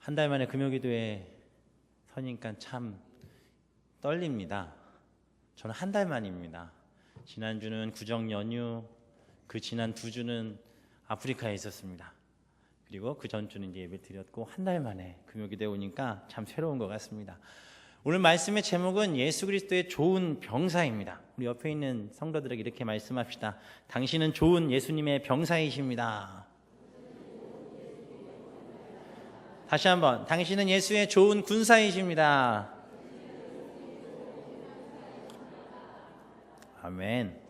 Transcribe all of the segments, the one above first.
한 달 만에 금요기도에 서니까 참 떨립니다. 저는 한 달 만입니다. 지난주는 구정 연휴, 그 지난 2주는 아프리카에 있었습니다. 그리고 그 전주는 이제 예배 드렸고 한 달 만에 금요기도에 오니까 참 새로운 것 같습니다. 오늘 말씀의 제목은 예수 그리스도의 좋은 병사입니다. 우리 옆에 있는 성도들에게 이렇게 말씀합시다. 당신은 좋은 예수님의 병사이십니다. 다시 한번, 당신은 예수의 좋은 군사이십니다. 아멘.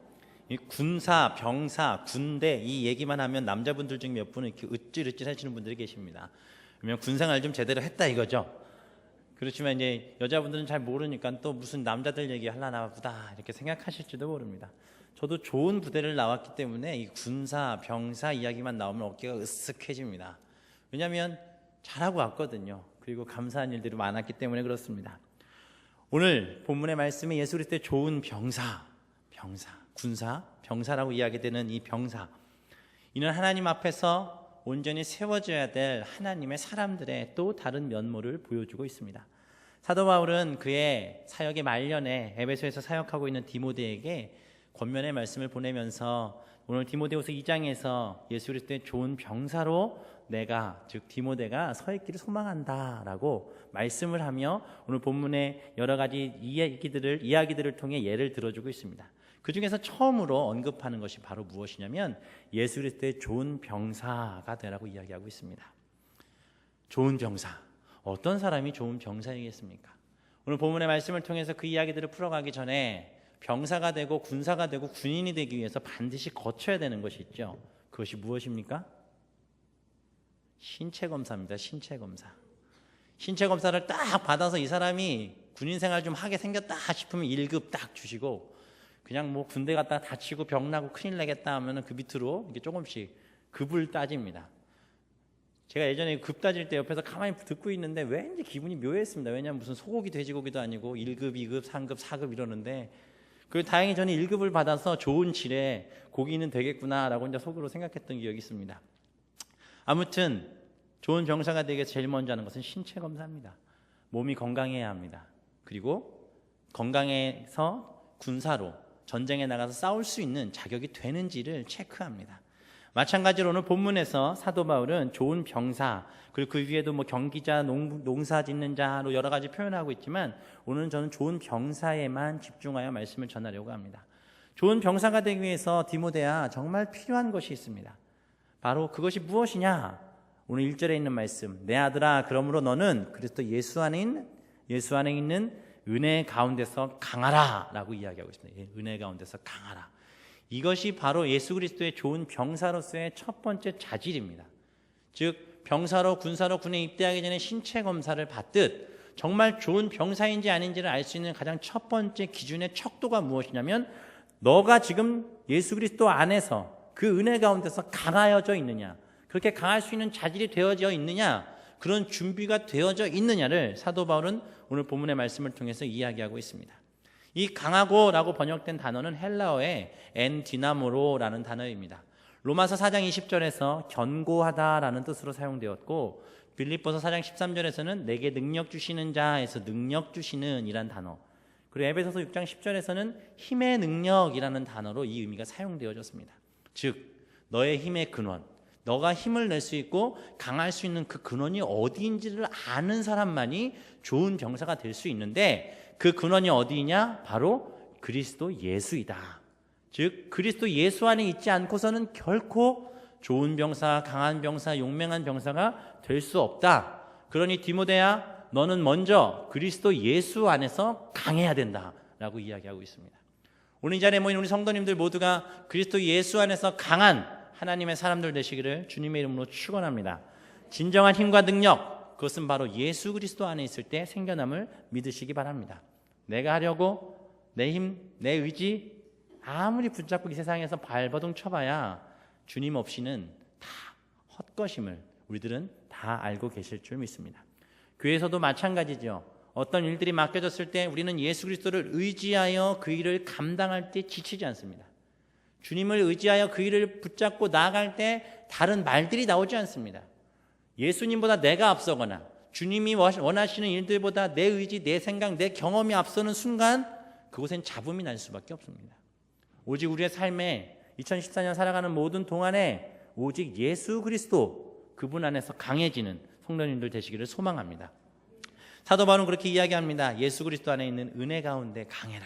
이 군사, 병사, 군대 이 얘기만 하면 남자분들 중에 몇 분은 이렇게 으찔으찔 하시는 분들이 계십니다. 그러면 군생활 좀 제대로 했다 이거죠. 그렇지만 이제 여자분들은 잘 모르니까 또 무슨 남자들 얘기 하려나 보다 이렇게 생각하실지도 모릅니다. 저도 좋은 부대를 나왔기 때문에 이 군사, 병사 이야기만 나오면 어깨가 으쓱해집니다. 왜냐하면 잘하고 왔거든요. 그리고 감사한 일들이 많았기 때문에 그렇습니다. 오늘 본문의 말씀에 예수 그리스도의 좋은 병사, 군사, 병사라고 이야기되는 이 병사, 이는 하나님 앞에서 온전히 세워져야 될 하나님의 사람들의 또 다른 면모를 보여주고 있습니다. 사도 바울은 그의 사역의 말년에 에베소에서 사역하고 있는 디모데에게 권면의 말씀을 보내면서 오늘 디모데후서 2장에서 예수 그리스도의 좋은 병사로 내가, 즉 디모데가 서 있기를 소망한다라고 말씀을 하며 오늘 본문의 여러 가지 이야기들을 통해 예를 들어주고 있습니다. 그 중에서 처음으로 언급하는 것이 바로 무엇이냐면 예수 그리스도의 좋은 병사가 되라고 이야기하고 있습니다. 좋은 병사, 어떤 사람이 좋은 병사이겠습니까? 오늘 본문의 말씀을 통해서 그 이야기들을 풀어가기 전에 병사가 되고 군사가 되고 군인이 되기 위해서 반드시 거쳐야 되는 것이 있죠. 그것이 무엇입니까? 신체검사입니다. 신체검사. 신체검사를 딱 받아서 이 사람이 군인생활 좀 하게 생겼다 싶으면 1급 딱 주시고, 그냥 뭐 군대 갔다 다치고 병나고 큰일 나겠다 하면 그 밑으로 이게 조금씩 급을 따집니다. 제가 예전에 급 따질 때 옆에서 가만히 듣고 있는데 왠지 기분이 묘했습니다. 왜냐하면 무슨 소고기 돼지고기도 아니고 1급, 2급, 3급, 4급 이러는데, 그리고 다행히 저는 1급을 받아서 좋은 질의 고기는 되겠구나라고 이제 속으로 생각했던 기억이 있습니다. 아무튼 좋은 병사가 되기 위해서 제일 먼저 하는 것은 신체 검사입니다. 몸이 건강해야 합니다. 그리고 건강해서 군사로 전쟁에 나가서 싸울 수 있는 자격이 되는지를 체크합니다. 마찬가지로 오늘 본문에서 사도 바울은 좋은 병사, 그리고 그 위에도 뭐 경기자, 농사 짓는 자로 여러 가지 표현하고 있지만 오늘은 저는 좋은 병사에만 집중하여 말씀을 전하려고 합니다. 좋은 병사가 되기 위해서 디모데야 정말 필요한 것이 있습니다. 바로 그것이 무엇이냐? 오늘 1절에 있는 말씀, 내 아들아 그러므로 너는 그리스도 예수 안에 있는 은혜 가운데서 강하라 라고 이야기하고 있습니다. 은혜 가운데서 강하라. 이것이 바로 예수 그리스도의 좋은 병사로서의 첫 번째 자질입니다. 즉 병사로 군사로 군에 입대하기 전에 신체 검사를 받듯 정말 좋은 병사인지 아닌지를 알 수 있는 가장 첫 번째 기준의 척도가 무엇이냐면 너가 지금 예수 그리스도 안에서 그 은혜 가운데서 강하여져 있느냐, 그렇게 강할 수 있는 자질이 되어져 있느냐, 그런 준비가 되어져 있느냐를 사도 바울은 오늘 본문의 말씀을 통해서 이야기하고 있습니다. 이 강하고라고 번역된 단어는 헬라어의 엔디나모로라는 단어입니다. 로마서 4장 20절에서 견고하다라는 뜻으로 사용되었고, 빌립보서 4장 13절에서는 내게 능력 주시는 자에서 능력 주시는 이란 단어, 그리고 에베소서 6장 10절에서는 힘의 능력이라는 단어로 이 의미가 사용되어졌습니다. 즉 너의 힘의 근원, 너가 힘을 낼 수 있고 강할 수 있는 그 근원이 어디인지를 아는 사람만이 좋은 병사가 될 수 있는데, 그 근원이 어디냐? 바로 그리스도 예수이다. 즉 그리스도 예수 안에 있지 않고서는 결코 좋은 병사, 강한 병사, 용맹한 병사가 될 수 없다. 그러니 디모데야 너는 먼저 그리스도 예수 안에서 강해야 된다라고 이야기하고 있습니다. 오늘 이 자리에 모인 우리 성도님들 모두가 그리스도 예수 안에서 강한 하나님의 사람들 되시기를 주님의 이름으로 축원합니다. 진정한 힘과 능력, 그것은 바로 예수 그리스도 안에 있을 때 생겨남을 믿으시기 바랍니다. 내가 하려고 내 힘, 내 의지 아무리 붙잡고 이 세상에서 발버둥 쳐봐야 주님 없이는 다 헛것임을 우리들은 다 알고 계실 줄 믿습니다. 교회에서도 마찬가지죠. 어떤 일들이 맡겨졌을 때 우리는 예수 그리스도를 의지하여 그 일을 감당할 때 지치지 않습니다. 주님을 의지하여 그 일을 붙잡고 나아갈 때 다른 말들이 나오지 않습니다. 예수님보다 내가 앞서거나 주님이 원하시는 일들보다 내 의지, 내 생각, 내 경험이 앞서는 순간 그곳엔 잡음이 날 수밖에 없습니다. 오직 우리의 삶에 2014년 살아가는 모든 동안에 오직 예수 그리스도 그분 안에서 강해지는 성도님들 되시기를 소망합니다. 사도 바울은 그렇게 이야기합니다. 예수 그리스도 안에 있는 은혜 가운데 강해라.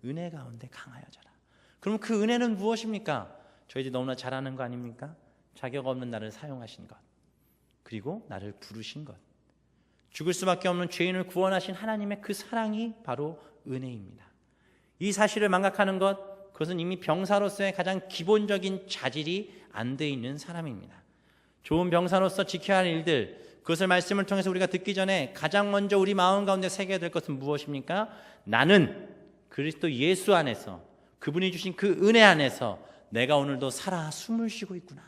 은혜 가운데 강하여져라. 그럼 그 은혜는 무엇입니까? 저희들이 너무나 잘 아는 거 아닙니까? 자격 없는 나를 사용하신 것, 그리고 나를 부르신 것, 죽을 수밖에 없는 죄인을 구원하신 하나님의 그 사랑이 바로 은혜입니다. 이 사실을 망각하는 것, 그것은 이미 병사로서의 가장 기본적인 자질이 안 돼 있는 사람입니다. 좋은 병사로서 지켜야 할 일들, 그것을 말씀을 통해서 우리가 듣기 전에 가장 먼저 우리 마음 가운데 새겨야 될 것은 무엇입니까? 나는 그리스도 예수 안에서, 그분이 주신 그 은혜 안에서 내가 오늘도 살아 숨을 쉬고 있구나.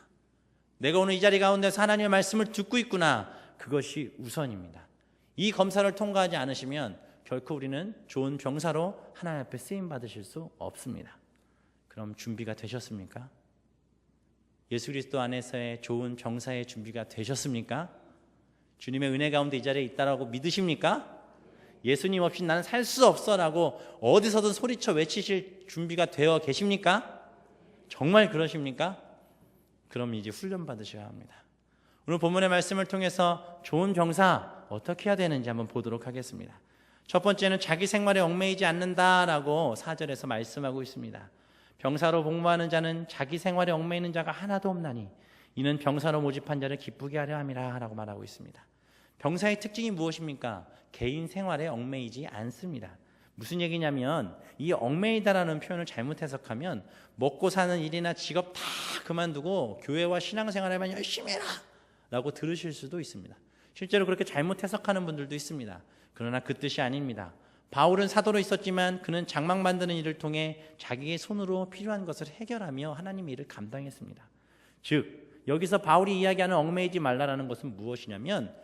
내가 오늘 이 자리 가운데서 하나님의 말씀을 듣고 있구나. 그것이 우선입니다. 이 검사를 통과하지 않으시면 결코 우리는 좋은 병사로 하나님 앞에 쓰임 받으실 수 없습니다. 그럼 준비가 되셨습니까? 예수 그리스도 안에서의 좋은 병사의 준비가 되셨습니까? 주님의 은혜 가운데 이 자리에 있다라고 믿으십니까? 예수님 없이 나는 살 수 없어라고 어디서든 소리쳐 외치실 준비가 되어 계십니까? 정말 그러십니까? 그럼 이제 훈련 받으셔야 합니다. 오늘 본문의 말씀을 통해서 좋은 병사 어떻게 해야 되는지 한번 보도록 하겠습니다. 첫 번째는 자기 생활에 얽매이지 않는다라고 4절에서 말씀하고 있습니다. 병사로 복무하는 자는 자기 생활에 얽매이는 자가 하나도 없나니 이는 병사로 모집한 자를 기쁘게 하려 함이라 라고 말하고 있습니다. 병사의 특징이 무엇입니까? 개인 생활에 얽매이지 않습니다. 무슨 얘기냐면 이 얽매이다라는 표현을 잘못 해석하면 먹고 사는 일이나 직업 다 그만두고 교회와 신앙생활에만 열심히 해라 라고 들으실 수도 있습니다. 실제로 그렇게 잘못 해석하는 분들도 있습니다. 그러나 그 뜻이 아닙니다. 바울은 사도로 있었지만 그는 장막 만드는 일을 통해 자기의 손으로 필요한 것을 해결하며 하나님의 일을 감당했습니다. 즉 여기서 바울이 이야기하는 얽매이지 말라라는 것은 무엇이냐면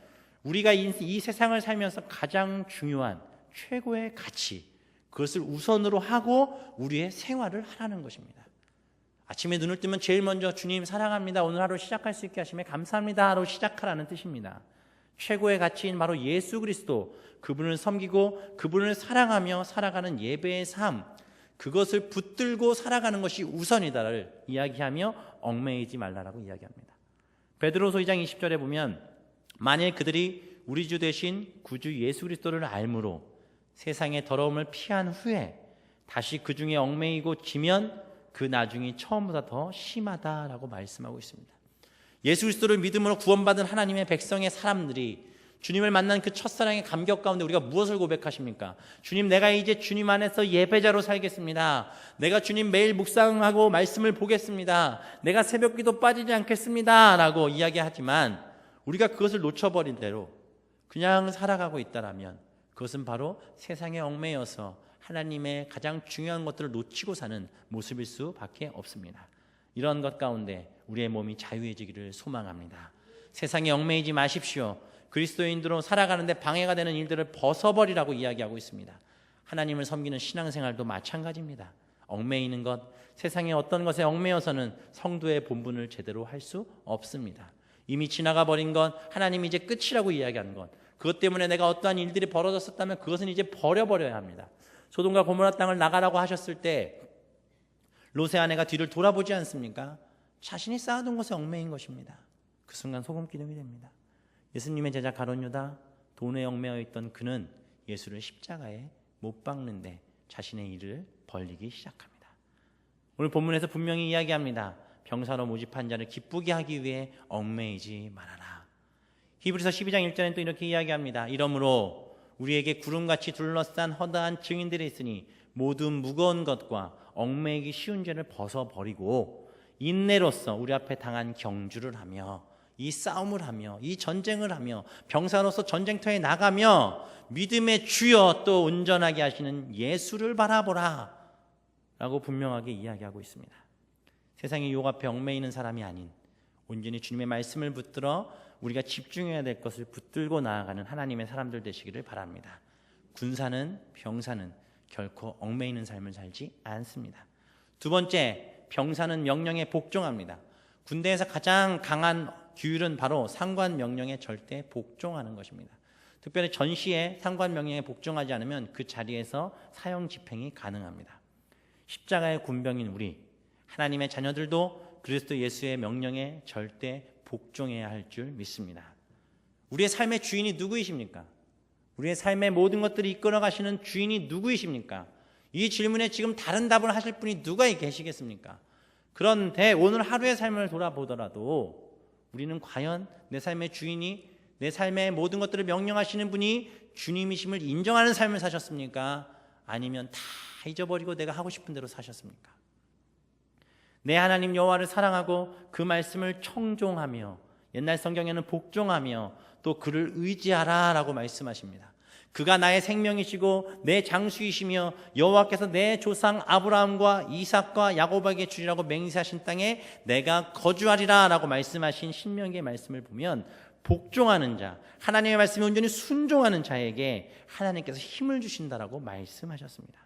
우리가 이 세상을 살면서 가장 중요한 최고의 가치, 그것을 우선으로 하고 우리의 생활을 하라는 것입니다. 아침에 눈을 뜨면 제일 먼저 주님 사랑합니다, 오늘 하루 시작할 수 있게 하심에 감사합니다 하러 시작하라는 뜻입니다. 최고의 가치인 바로 예수 그리스도, 그분을 섬기고 그분을 사랑하며 살아가는 예배의 삶, 그것을 붙들고 살아가는 것이 우선이다를 이야기하며 얽매이지 말라라고 이야기합니다. 베드로서 2장 20절에 보면 만일 그들이 우리 주 대신 구주 예수 그리스도를 알므로 세상의 더러움을 피한 후에 다시 그 중에 얽매이고 지면 그 나중이 처음보다 더 심하다라고 말씀하고 있습니다. 예수 그리스도를 믿음으로 구원받은 하나님의 백성의 사람들이 주님을 만난 그 첫사랑의 감격 가운데 우리가 무엇을 고백하십니까? 주님, 내가 이제 주님 안에서 예배자로 살겠습니다. 내가 주님 매일 묵상하고 말씀을 보겠습니다. 내가 새벽기도 빠지지 않겠습니다 라고 이야기하지만 우리가 그것을 놓쳐버린 대로 그냥 살아가고 있다라면 그것은 바로 세상에 얽매여서 하나님의 가장 중요한 것들을 놓치고 사는 모습일 수밖에 없습니다. 이런 것 가운데 우리의 몸이 자유해지기를 소망합니다. 세상에 얽매이지 마십시오. 그리스도인으로 살아가는데 방해가 되는 일들을 벗어버리라고 이야기하고 있습니다. 하나님을 섬기는 신앙생활도 마찬가지입니다. 얽매이는 것, 세상의 어떤 것에 얽매여서는 성도의 본분을 제대로 할 수 없습니다. 이미 지나가 버린 것, 하나님이 이제 끝이라고 이야기하는 것, 그것 때문에 내가 어떠한 일들이 벌어졌었다면 그것은 이제 버려버려야 합니다. 소돔과 고모라 땅을 나가라고 하셨을 때 롯의 아내가 뒤를 돌아보지 않습니까? 자신이 쌓아둔 것에 얽매인 것입니다. 그 순간 소금기둥이 됩니다. 예수님의 제자 가룟 유다, 돈에 얽매여 있던 그는 예수를 십자가에 못 박는데 자신의 일을 벌리기 시작합니다. 오늘 본문에서 분명히 이야기합니다. 병사로 모집한 자를 기쁘게 하기 위해 얽매이지 말아라. 히브리서 12장 1절에는 또 이렇게 이야기합니다. 이러므로 우리에게 구름같이 둘러싼 허다한 증인들이 있으니 모든 무거운 것과 얽매이기 쉬운 죄를 벗어버리고 인내로서 우리 앞에 당한 경주를 하며 이 싸움을 하며 이 전쟁을 하며 병사로서 전쟁터에 나가며 믿음의 주여 또 온전하게 하시는 예수를 바라보라 라고 분명하게 이야기하고 있습니다. 세상의 유혹 앞에 얽매이는 사람이 아닌 온전히 주님의 말씀을 붙들어 우리가 집중해야 될 것을 붙들고 나아가는 하나님의 사람들 되시기를 바랍니다. 군사는 병사는 결코 얽매이는 삶을 살지 않습니다. 두 번째, 병사는 명령에 복종합니다. 군대에서 가장 강한 규율은 바로 상관 명령에 절대 복종하는 것입니다. 특별히 전시에 상관 명령에 복종하지 않으면 그 자리에서 사형 집행이 가능합니다. 십자가의 군병인 우리, 하나님의 자녀들도 그리스도 예수의 명령에 절대 복종해야 할 줄 믿습니다. 우리의 삶의 주인이 누구이십니까? 우리의 삶의 모든 것들을 이끌어 가시는 주인이 누구이십니까? 이 질문에 지금 다른 답을 하실 분이 누가 계시겠습니까? 그런데 오늘 하루의 삶을 돌아보더라도 우리는 과연 내 삶의 주인이, 내 삶의 모든 것들을 명령하시는 분이 주님이심을 인정하는 삶을 사셨습니까? 아니면 다 잊어버리고 내가 하고 싶은 대로 사셨습니까? 내 하나님 여호와를 사랑하고 그 말씀을 청종하며, 옛날 성경에는 복종하며 또 그를 의지하라 라고 말씀하십니다. 그가 나의 생명이시고 내 장수이시며 여호와께서 내 조상 아브라함과 이삭과 야곱에게 주리라고 맹세하신 땅에 내가 거주하리라 라고 말씀하신 신명기의 말씀을 보면, 복종하는 자, 하나님의 말씀에 온전히 순종하는 자에게 하나님께서 힘을 주신다라고 말씀하셨습니다.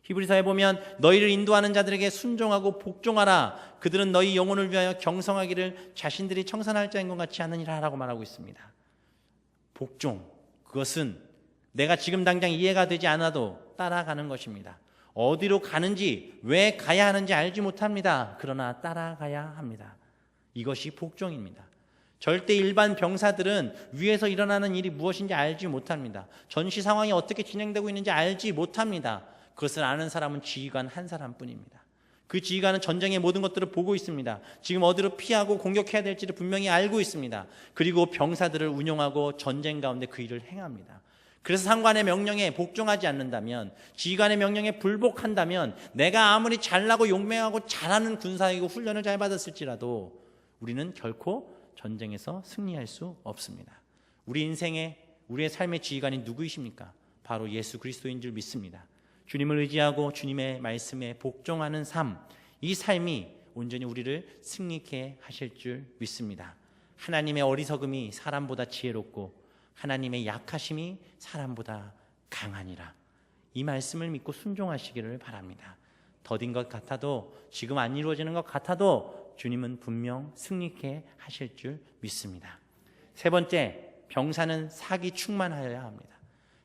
히브리서에 보면 너희를 인도하는 자들에게 순종하고 복종하라. 그들은 너희 영혼을 위하여 경성하기를 자신들이 청산할 자인 것 같지 않으니라 라고 말하고 있습니다. 복종, 그것은 내가 지금 당장 이해가 되지 않아도 따라가는 것입니다. 어디로 가는지, 왜 가야 하는지 알지 못합니다. 그러나 따라가야 합니다. 이것이 복종입니다. 절대 일반 병사들은 위에서 일어나는 일이 무엇인지 알지 못합니다. 전시 상황이 어떻게 진행되고 있는지 알지 못합니다. 그것을 아는 사람은 지휘관 한 사람뿐입니다. 그 지휘관은 전쟁의 모든 것들을 보고 있습니다. 지금 어디로 피하고 공격해야 될지를 분명히 알고 있습니다. 그리고 병사들을 운용하고 전쟁 가운데 그 일을 행합니다. 그래서 상관의 명령에 복종하지 않는다면, 지휘관의 명령에 불복한다면, 내가 아무리 잘나고 용맹하고 잘하는 군사이고 훈련을 잘 받았을지라도 우리는 결코 전쟁에서 승리할 수 없습니다. 우리 인생의, 우리의 삶의 지휘관이 누구이십니까? 바로 예수 그리스도인 줄 믿습니다. 주님을 의지하고 주님의 말씀에 복종하는 삶, 이 삶이 온전히 우리를 승리케 하실 줄 믿습니다. 하나님의 어리석음이 사람보다 지혜롭고 하나님의 약하심이 사람보다 강하니라. 이 말씀을 믿고 순종하시기를 바랍니다. 더딘 것 같아도, 지금 안 이루어지는 것 같아도 주님은 분명 승리케 하실 줄 믿습니다. 세 번째, 병사는 사기 충만하여야 합니다.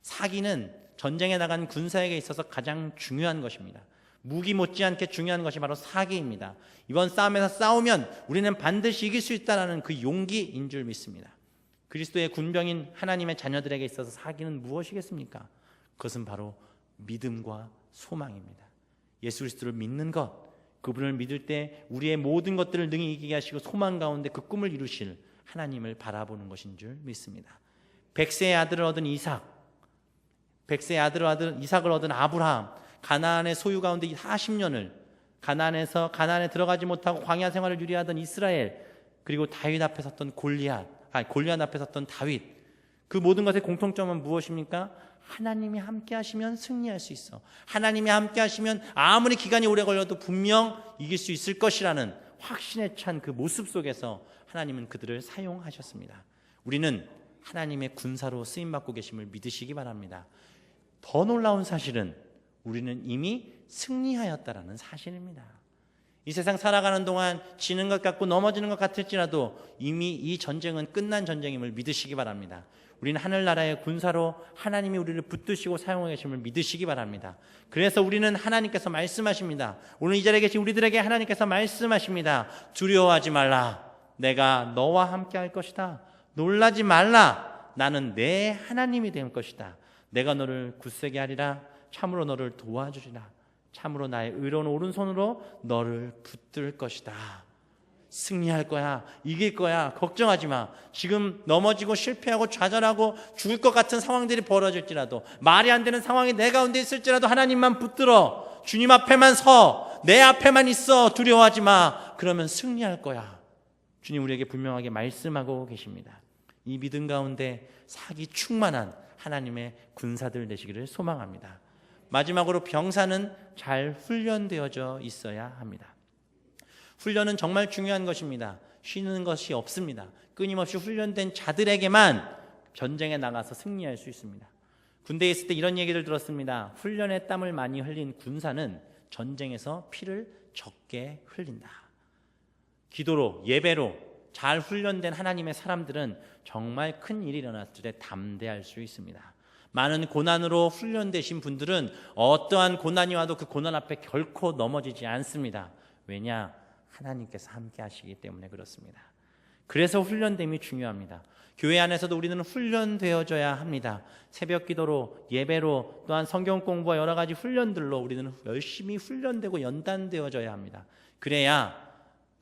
사기는 전쟁에 나간 군사에게 있어서 가장 중요한 것입니다. 무기 못지않게 중요한 것이 바로 사기입니다. 이번 싸움에서 싸우면 우리는 반드시 이길 수 있다는 그 용기인 줄 믿습니다. 그리스도의 군병인 하나님의 자녀들에게 있어서 사기는 무엇이겠습니까? 그것은 바로 믿음과 소망입니다. 예수 그리스도를 믿는 것, 그분을 믿을 때 우리의 모든 것들을 능히 이기게 하시고 소망 가운데 그 꿈을 이루실 하나님을 바라보는 것인 줄 믿습니다. 백세의 아들을 얻은 이삭, 백세의 아들 이삭을 얻은 아브라함, 가나안의 소유 가운데 40년을 가나안에 들어가지 못하고 광야 생활을 유리하던 이스라엘, 그리고 다윗 앞에 섰던 골리앗 앞에 섰던 다윗, 그 모든 것의 공통점은 무엇입니까? 하나님이 함께 하시면 승리할 수 있어. 하나님이 함께 하시면 아무리 기간이 오래 걸려도 분명 이길 수 있을 것이라는 확신에 찬 그 모습 속에서 하나님은 그들을 사용하셨습니다. 우리는 하나님의 군사로 쓰임받고 계심을 믿으시기 바랍니다. 더 놀라운 사실은 우리는 이미 승리하였다라는 사실입니다. 이 세상 살아가는 동안 지는 것 같고 넘어지는 것 같을지라도 이미 이 전쟁은 끝난 전쟁임을 믿으시기 바랍니다. 우리는 하늘나라의 군사로 하나님이 우리를 붙드시고 사용하고 계심을 믿으시기 바랍니다. 그래서 우리는 하나님께서 말씀하십니다. 오늘 이 자리에 계신 우리들에게 하나님께서 말씀하십니다. 두려워하지 말라. 내가 너와 함께 할 것이다. 놀라지 말라. 나는 내 하나님이 될 것이다. 내가 너를 굳세게 하리라. 참으로 너를 도와주리라. 참으로 나의 의로운 오른손으로 너를 붙들 것이다. 승리할 거야. 이길 거야. 걱정하지 마. 지금 넘어지고 실패하고 좌절하고 죽을 것 같은 상황들이 벌어질지라도, 말이 안 되는 상황이 내 가운데 있을지라도 하나님만 붙들어. 주님 앞에만 서. 내 앞에만 있어. 두려워하지 마. 그러면 승리할 거야. 주님 우리에게 분명하게 말씀하고 계십니다. 이 믿음 가운데 사기 충만한 하나님의 군사들 되시기를 소망합니다. 마지막으로 병사는 잘 훈련되어져 있어야 합니다. 훈련은 정말 중요한 것입니다. 쉬는 것이 없습니다. 끊임없이 훈련된 자들에게만 전쟁에 나가서 승리할 수 있습니다. 군대에 있을 때 이런 얘기를 들었습니다. 훈련에 땀을 많이 흘린 군사는 전쟁에서 피를 적게 흘린다. 기도로, 예배로 잘 훈련된 하나님의 사람들은 정말 큰 일이 일어났을 때 담대할 수 있습니다. 많은 고난으로 훈련되신 분들은 어떠한 고난이 와도 그 고난 앞에 결코 넘어지지 않습니다. 왜냐? 하나님께서 함께 하시기 때문에 그렇습니다. 그래서 훈련됨이 중요합니다. 교회 안에서도 우리는 훈련되어져야 합니다. 새벽 기도로, 예배로, 또한 성경 공부와 여러 가지 훈련들로 우리는 열심히 훈련되고 연단되어져야 합니다. 그래야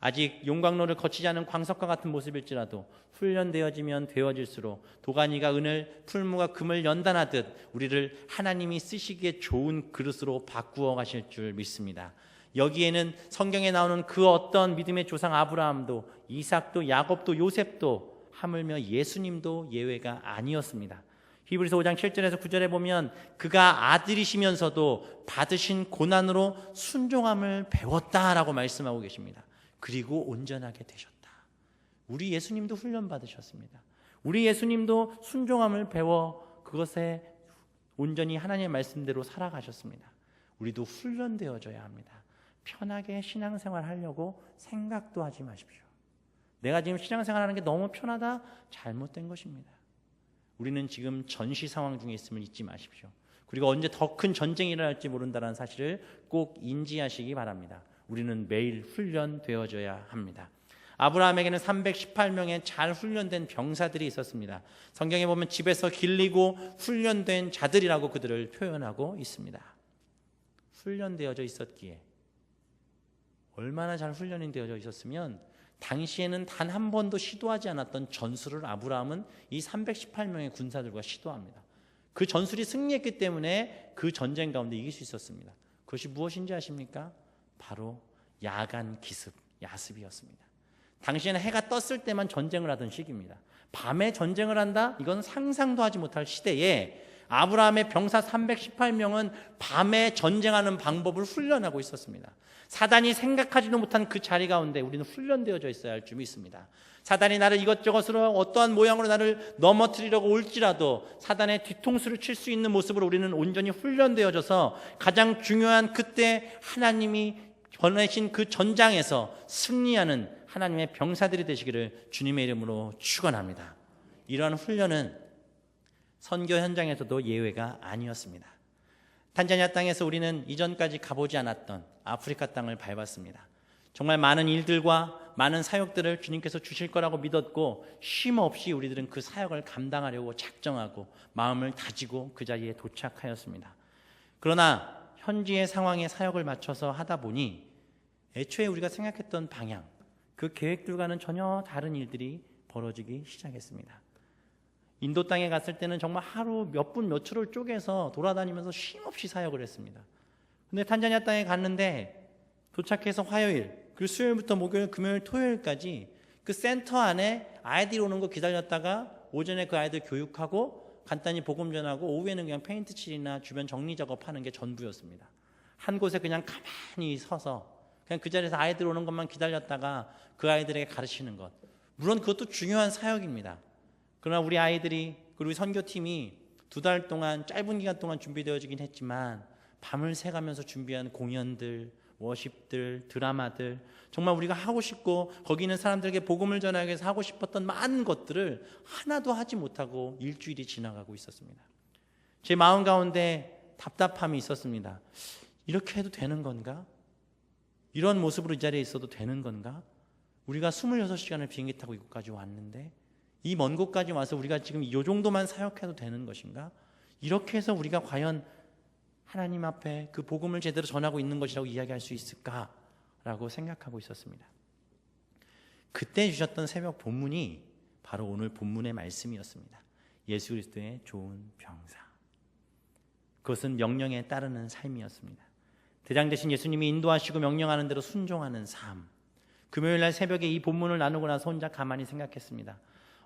아직 용광로를 거치지 않은 광석과 같은 모습일지라도 훈련되어지면 되어질수록 도가니가 은을, 풀무가 금을 연단하듯 우리를 하나님이 쓰시기에 좋은 그릇으로 바꾸어 가실 줄 믿습니다. 여기에는 성경에 나오는 그 어떤 믿음의 조상 아브라함도, 이삭도, 야곱도, 요셉도, 하물며 예수님도 예외가 아니었습니다. 히브리서 5장 7절에서 9절에 보면 그가 아들이시면서도 받으신 고난으로 순종함을 배웠다라고 말씀하고 계십니다. 그리고 온전하게 되셨다. 우리 예수님도 훈련 받으셨습니다. 우리 예수님도 순종함을 배워 그것에 온전히 하나님의 말씀대로 살아가셨습니다. 우리도 훈련되어져야 합니다. 편하게 신앙생활 하려고 생각도 하지 마십시오. 내가 지금 신앙생활하는 게 너무 편하다? 잘못된 것입니다. 우리는 지금 전시 상황 중에 있음을 잊지 마십시오. 그리고 언제 더 큰 전쟁이 일어날지 모른다는 사실을 꼭 인지하시기 바랍니다. 우리는 매일 훈련되어져야 합니다. 아브라함에게는 318명의 잘 훈련된 병사들이 있었습니다. 성경에 보면 집에서 길리고 훈련된 자들이라고 그들을 표현하고 있습니다. 훈련되어져 있었기에, 얼마나 잘 훈련이 되어져 있었으면 당시에는 단 한 번도 시도하지 않았던 전술을 아브라함은 이 318명의 군사들과 시도합니다. 그 전술이 승리했기 때문에 그 전쟁 가운데 이길 수 있었습니다. 그것이 무엇인지 아십니까? 바로 야간 기습, 야습이었습니다. 당시에는 해가 떴을 때만 전쟁을 하던 시기입니다. 밤에 전쟁을 한다? 이건 상상도 하지 못할 시대에 아브라함의 병사 318명은 밤에 전쟁하는 방법을 훈련하고 있었습니다. 사단이 생각하지도 못한 그 자리 가운데 우리는 훈련되어져 있어야 할 줄 믿습니다. 사단이 나를 이것저것으로 어떠한 모양으로 나를 넘어뜨리려고 올지라도 사단의 뒤통수를 칠 수 있는 모습으로 우리는 온전히 훈련되어져서 가장 중요한 그때 하나님이 보내신 그 전장에서 승리하는 하나님의 병사들이 되시기를 주님의 이름으로 축원합니다. 이러한 훈련은 선교 현장에서도 예외가 아니었습니다. 탄자니아 땅에서 우리는 이전까지 가보지 않았던 아프리카 땅을 밟았습니다. 정말 많은 일들과 많은 사역들을 주님께서 주실 거라고 믿었고 쉼없이 우리들은 그 사역을 감당하려고 작정하고 마음을 다지고 그 자리에 도착하였습니다. 그러나 현지의 상황에 사역을 맞춰서 하다 보니 애초에 우리가 생각했던 방향, 그 계획들과는 전혀 다른 일들이 벌어지기 시작했습니다. 인도 땅에 갔을 때는 정말 하루 몇 분 몇 초를 쪼개서 돌아다니면서 쉼없이 사역을 했습니다. 근데 탄자니아 땅에 갔는데 도착해서 화요일, 그리고 수요일부터 목요일, 금요일, 토요일까지 그 센터 안에 아이들이 오는 거 기다렸다가 오전에 그 아이들 교육하고 간단히 복음 전하고 오후에는 그냥 페인트 칠이나 주변 정리 작업하는 게 전부였습니다. 한 곳에 그냥 가만히 서서 그냥 그 자리에서 아이들 오는 것만 기다렸다가 그 아이들에게 가르치는 것. 물론 그것도 중요한 사역입니다. 그러나 우리 아이들이 그리고 선교팀이 2달 동안 짧은 기간 동안 준비되어지긴 했지만 밤을 새가면서 준비한 공연들, 워십들, 드라마들, 정말 우리가 하고 싶고 거기 있는 사람들에게 복음을 전하기 위해서 하고 싶었던 많은 것들을 하나도 하지 못하고 일주일이 지나가고 있었습니다. 제 마음 가운데 답답함이 있었습니다. 이렇게 해도 되는 건가? 이런 모습으로 이 자리에 있어도 되는 건가? 우리가 26시간을 비행기 타고 이곳까지 왔는데 이 먼 곳까지 와서 우리가 지금 이 정도만 사역해도 되는 것인가? 이렇게 해서 우리가 과연 하나님 앞에 그 복음을 제대로 전하고 있는 것이라고 이야기할 수 있을까라고 생각하고 있었습니다. 그때 주셨던 새벽 본문이 바로 오늘 본문의 말씀이었습니다. 예수 그리스도의 좋은 병사. 그것은 명령에 따르는 삶이었습니다. 대장 되신 예수님이 인도하시고 명령하는 대로 순종하는 삶. 금요일 날 새벽에 이 본문을 나누고 나서 혼자 가만히 생각했습니다.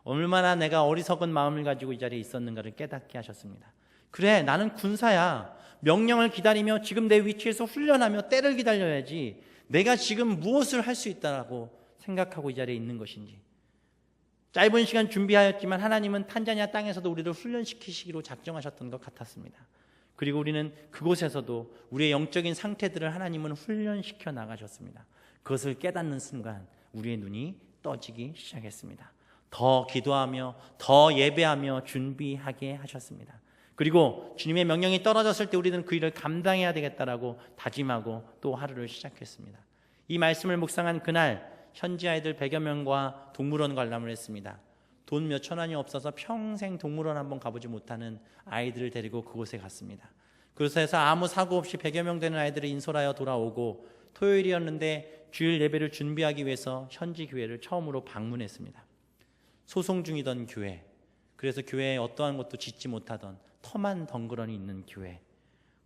얼마나 내가 어리석은 마음을 가지고 이 자리에 있었는가를 깨닫게 하셨습니다. 그래, 나는 군사야. 명령을 기다리며 지금 내 위치에서 훈련하며 때를 기다려야지 내가 지금 무엇을 할 수 있다라고 생각하고 이 자리에 있는 것인지. 짧은 시간 준비하였지만 하나님은 탄자니아 땅에서도 우리를 훈련시키시기로 작정하셨던 것 같았습니다. 그리고 우리는 그곳에서도 우리의 영적인 상태들을 하나님은 훈련시켜 나가셨습니다. 그것을 깨닫는 순간 우리의 눈이 떠지기 시작했습니다. 더 기도하며 더 예배하며 준비하게 하셨습니다. 그리고 주님의 명령이 떨어졌을 때 우리는 그 일을 감당해야 되겠다라고 다짐하고 또 하루를 시작했습니다. 이 말씀을 묵상한 그날 현지 아이들 100여 명과 동물원 관람을 했습니다. 돈 몇천 원이 없어서 평생 동물원 한번 가보지 못하는 아이들을 데리고 그곳에 갔습니다. 그곳에서 아무 사고 없이 100여 명 되는 아이들을 인솔하여 돌아오고 토요일이었는데 주일 예배를 준비하기 위해서 현지 교회를 처음으로 방문했습니다. 소송 중이던 교회, 그래서 교회에 어떠한 것도 짓지 못하던 터만 덩그러니 있는 교회,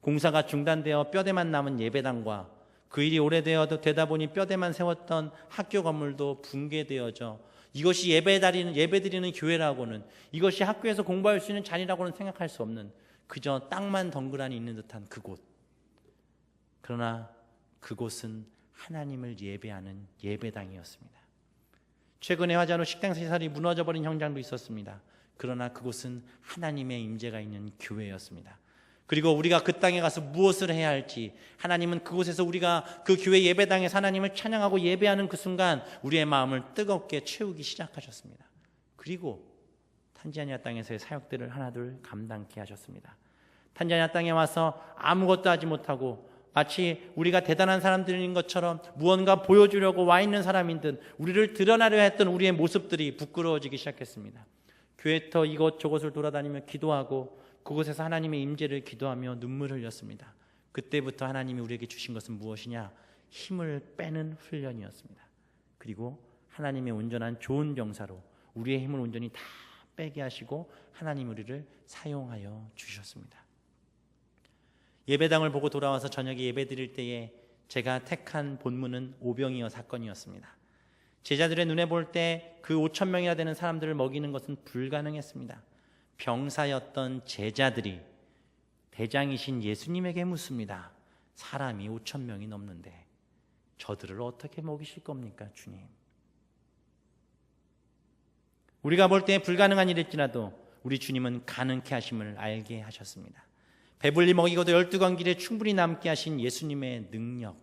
공사가 중단되어 뼈대만 남은 예배당과 그 일이 오래되다 보니 뼈대만 세웠던 학교 건물도 붕괴되어져 이것이 예배드리는 교회라고는, 이것이 학교에서 공부할 수 있는 자리라고는 생각할 수 없는 그저 땅만 덩그러니 있는 듯한 그곳. 그러나 그곳은 하나님을 예배하는 예배당이었습니다. 최근에 화재로 식당 시설이 무너져버린 현장도 있었습니다. 그러나 그곳은 하나님의 임재가 있는 교회였습니다. 그리고 우리가 그 땅에 가서 무엇을 해야 할지, 하나님은 그곳에서 우리가 그 교회 예배당에서 하나님을 찬양하고 예배하는 그 순간 우리의 마음을 뜨겁게 채우기 시작하셨습니다. 그리고 탄자니아 땅에서의 사역들을 하나둘 감당케 하셨습니다. 탄자니아 땅에 와서 아무것도 하지 못하고 마치 우리가 대단한 사람들인 것처럼 무언가 보여주려고 와 있는 사람인 듯 우리를 드러나려 했던 우리의 모습들이 부끄러워지기 시작했습니다. 교회터 이곳저곳을 돌아다니며 기도하고 그곳에서 하나님의 임재를 기도하며 눈물을 흘렸습니다. 그때부터 하나님이 우리에게 주신 것은 무엇이냐? 힘을 빼는 훈련이었습니다. 그리고 하나님의 온전한 좋은 병사로 우리의 힘을 온전히 다 빼게 하시고 하나님 우리를 사용하여 주셨습니다. 예배당을 보고 돌아와서 저녁에 예배 드릴 때에 제가 택한 본문은 오병이어 사건이었습니다. 제자들의 눈에 볼 때 그 5천 명이나 되는 사람들을 먹이는 것은 불가능했습니다. 병사였던 제자들이 대장이신 예수님에게 묻습니다. 사람이 5천 명이 넘는데 저들을 어떻게 먹이실 겁니까, 주님? 우리가 볼 때 불가능한 일일지라도 우리 주님은 가능케 하심을 알게 하셨습니다. 배불리 먹이고도 12건길에 충분히 남게 하신 예수님의 능력,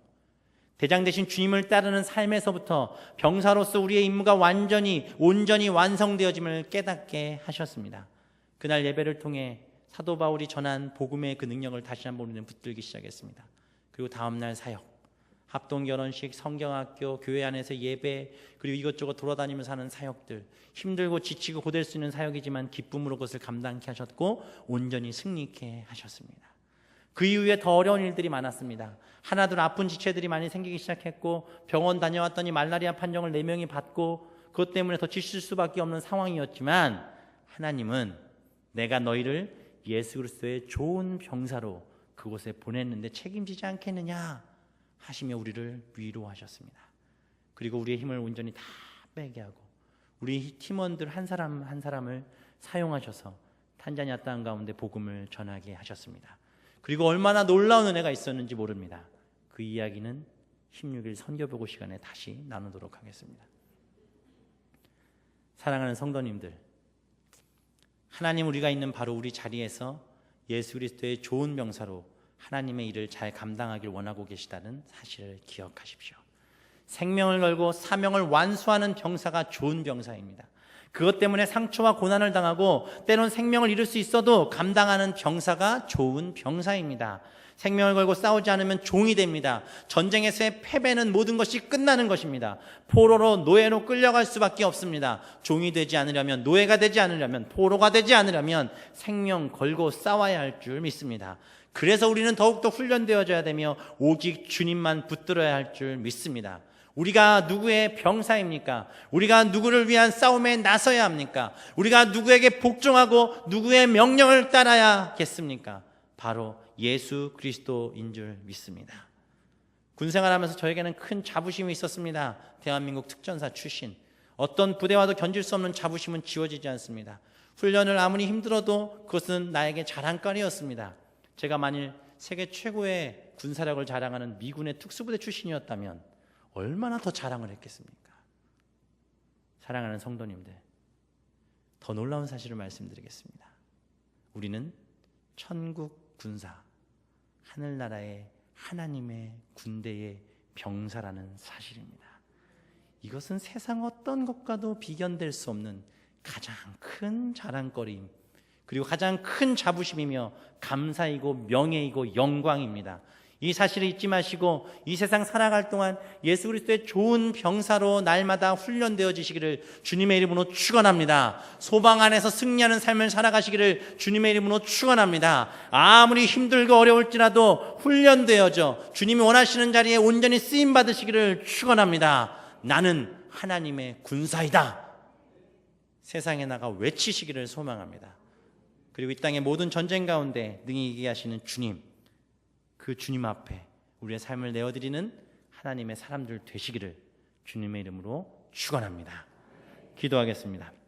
대장 되신 주님을 따르는 삶에서부터 병사로서 우리의 임무가 온전히 완성되어짐을 깨닫게 하셨습니다. 그날 예배를 통해 사도 바울이 전한 복음의 그 능력을 다시 한번 우리는 붙들기 시작했습니다. 그리고 다음날 사역, 합동 결혼식, 성경학교, 교회 안에서 예배, 그리고 이것저것 돌아다니면서 하는 사역들, 힘들고 지치고 고될 수 있는 사역이지만 기쁨으로 그것을 감당케 하셨고 온전히 승리케 하셨습니다. 그 이후에 더 어려운 일들이 많았습니다. 하나둘 아픈 지체들이 많이 생기기 시작했고 병원 다녀왔더니 말라리아 판정을 4명이 받고 그것 때문에 더 지칠 수밖에 없는 상황이었지만 하나님은 내가 너희를 예수 그리스도의 좋은 병사로 그곳에 보냈는데 책임지지 않겠느냐 하시며 우리를 위로하셨습니다. 그리고 우리의 힘을 온전히 다 빼게 하고 우리 팀원들 한 사람 한 사람을 사용하셔서 탄자니아 땅 가운데 복음을 전하게 하셨습니다. 그리고 얼마나 놀라운 은혜가 있었는지 모릅니다. 그 이야기는 16일 선교보고 시간에 다시 나누도록 하겠습니다. 사랑하는 성도님들, 하나님 우리가 있는 바로 우리 자리에서 예수 그리스도의 좋은 병사로 하나님의 일을 잘 감당하길 원하고 계시다는 사실을 기억하십시오. 생명을 걸고 사명을 완수하는 병사가 좋은 병사입니다. 그것 때문에 상처와 고난을 당하고 때론 생명을 잃을 수 있어도 감당하는 병사가 좋은 병사입니다. 생명을 걸고 싸우지 않으면 종이 됩니다. 전쟁에서의 패배는 모든 것이 끝나는 것입니다. 포로로 노예로 끌려갈 수밖에 없습니다. 종이 되지 않으려면, 노예가 되지 않으려면, 포로가 되지 않으려면 생명 걸고 싸워야 할 줄 믿습니다. 그래서 우리는 더욱더 훈련되어져야 되며 오직 주님만 붙들어야 할 줄 믿습니다. 우리가 누구의 병사입니까? 우리가 누구를 위한 싸움에 나서야 합니까? 우리가 누구에게 복종하고 누구의 명령을 따라야겠습니까? 바로 예수 그리스도인 줄 믿습니다. 군생활하면서 저에게는 큰 자부심이 있었습니다. 대한민국 특전사 출신. 어떤 부대와도 견딜 수 없는 자부심은 지워지지 않습니다. 훈련을 아무리 힘들어도 그것은 나에게 자랑거리였습니다. 제가 만일 세계 최고의 군사력을 자랑하는 미군의 특수부대 출신이었다면 얼마나 더 자랑을 했겠습니까? 사랑하는 성도님들, 더 놀라운 사실을 말씀드리겠습니다. 우리는 천국 군사, 하늘나라의 하나님의 군대의 병사라는 사실입니다. 이것은 세상 어떤 것과도 비견될 수 없는 가장 큰 자랑거리, 그리고 가장 큰 자부심이며 감사이고 명예이고 영광입니다. 이 사실을 잊지 마시고 이 세상 살아갈 동안 예수 그리스도의 좋은 병사로 날마다 훈련되어지시기를 주님의 이름으로 축원합니다. 소방 안에서 승리하는 삶을 살아가시기를 주님의 이름으로 축원합니다. 아무리 힘들고 어려울지라도 훈련되어져 주님이 원하시는 자리에 온전히 쓰임 받으시기를 축원합니다. 나는 하나님의 군사이다. 세상에 나가 외치시기를 소망합니다. 그리고 이 땅의 모든 전쟁 가운데 능히 이기게 하시는 주님, 그 주님 앞에 우리의 삶을 내어드리는 하나님의 사람들 되시기를 주님의 이름으로 축원합니다. 기도하겠습니다.